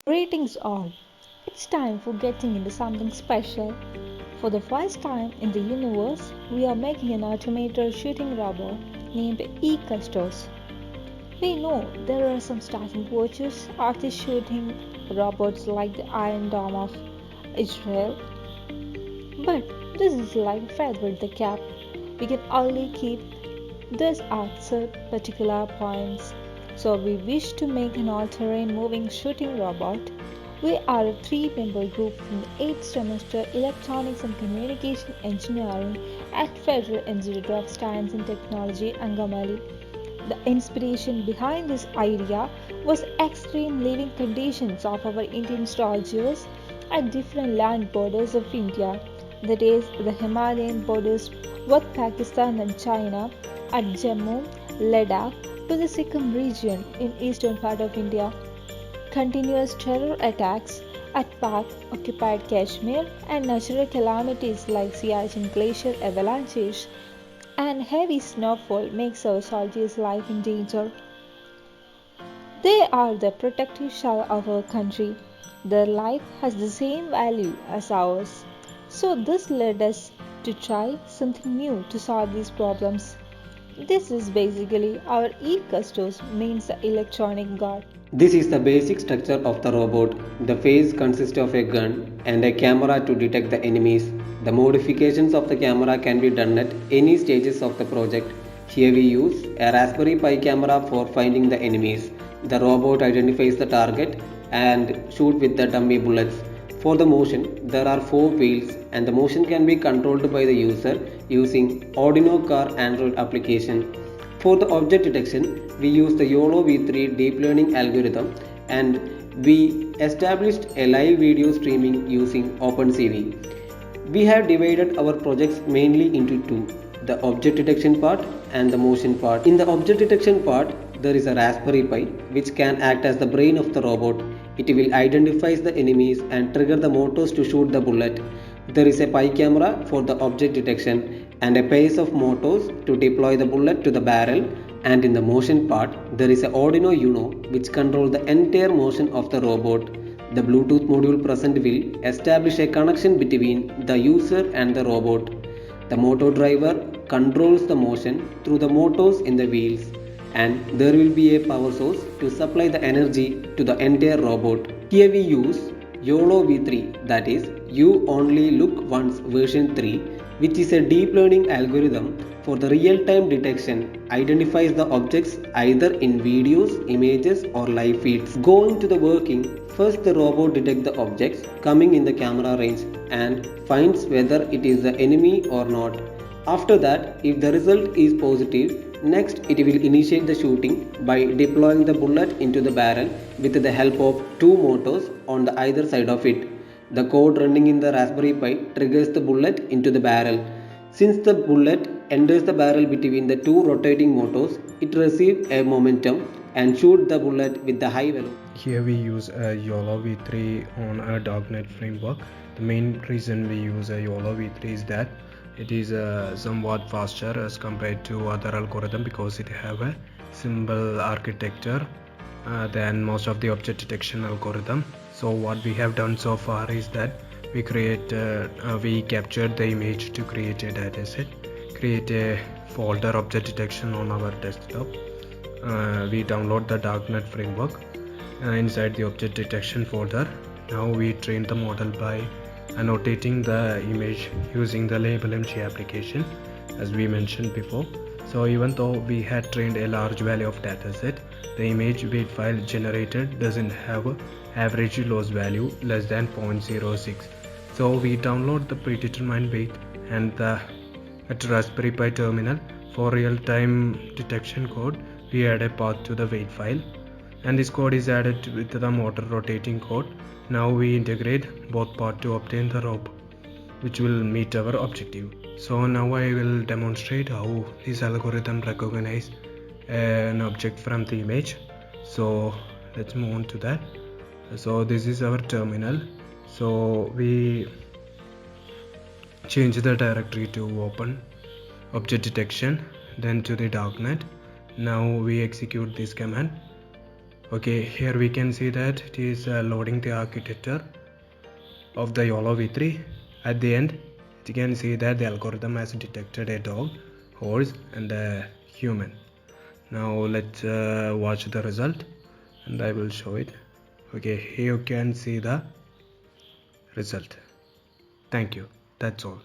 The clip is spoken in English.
Greetings all. It's time for getting into something special. For the first time in the universe, we are making an automated shooting robot named E-Custos. We know there are some starting watches artists shooting robots like the Iron Dome of Israel, but this is like a feather in the cap. We can only keep this at particular points. So we wish to make an all-terrain moving shooting robot. We are a three-member group from the 8th semester Electronics and Communication Engineering at Federal Institute of Science and Technology, Angamali. The inspiration behind this idea was extreme living conditions of our Indian soldiers at different land borders of India, that is, the Himalayan borders with Pakistan and China, at Jammu, Ladakh, to the Sikkim region in eastern part of India. Continuous terror attacks at Pak occupied Kashmir and natural calamities like Siachen glacier avalanches and heavy snowfall makes our soldiers' life in danger. They are the protective shell of our country. Their life has the same value as ours. So this led us to try something new to solve these problems. This is basically our E-Custos means the electronic guard. This is the basic structure of the robot. The face consists of a gun and a camera to detect the enemies. The modifications of the camera can be done at any stages of the project. Here we use a Raspberry Pi camera for finding the enemies. The robot identifies the target and shoot with the dummy bullets. For the motion, there are 4 wheels and the motion can be controlled by the user using Arduino Car Android application. For the object detection, we use the YOLO V3 deep learning algorithm and we established a live video streaming using OpenCV. We have divided our projects mainly into two, the object detection part and the motion part. In the object detection part, there is a Raspberry Pi which can act as the brain of the robot. It will identify the enemies and trigger the motors to shoot the bullet. There is a Pi camera for the object detection and a pair of motors to deploy the bullet to the barrel, and in the motion part there is a Arduino Uno which controls the entire motion of the robot. The Bluetooth module present will establish a connection between the user and the robot. The motor driver controls the motion through the motors in the wheels, and there will be a power source to supply the energy to the entire robot. Here we use YOLO V3, that is You Only Look Once version 3, which is a deep learning algorithm for the real-time detection, identifies the objects either in videos, images or live feeds. Going to the working, first the robot detects the objects coming in the camera range and finds whether it is the enemy or not. After that, if the result is positive, next it will initiate the shooting by deploying the bullet into the barrel with the help of two motors on the either side of it. The code running in the Raspberry Pi triggers the bullet into the barrel. Since the bullet enters the barrel between the two rotating motors, it receives a momentum and shoots the bullet with the high velocity. Here we use a YOLO V3 on a .NET framework. The main reason we use a YOLO V3 is that it is somewhat faster as compared to other algorithm because it have a simple architecture than most of the object detection algorithm. So what we have done so far is that we captured the image to create a dataset, create a folder object detection on our desktop. We download the .NET framework inside the object detection folder. Now we train the model by annotating the image using the LabelMG application as we mentioned before. So even though we had trained a large value of dataset, the image weight file generated doesn't have a average loss value less than 0.06. So we download the predetermined weight and the at Raspberry Pi terminal for real-time detection code. We add a path to the weight file and this code is added with the motor rotating code. Now we integrate both parts to obtain the rope which will meet our objective. So now I will demonstrate how this algorithm recognize an object from the image. So let's move on to that. So this is our terminal. So we change the directory to open object detection, then to the .NET. Now we execute this command Okay, here we can see that it is loading the architecture of the YOLO v3. At the end, you can see that the algorithm has detected a dog, horse and a human. Now let's watch the result and I will show it. Okay, here you can see the result. Thank you. That's all.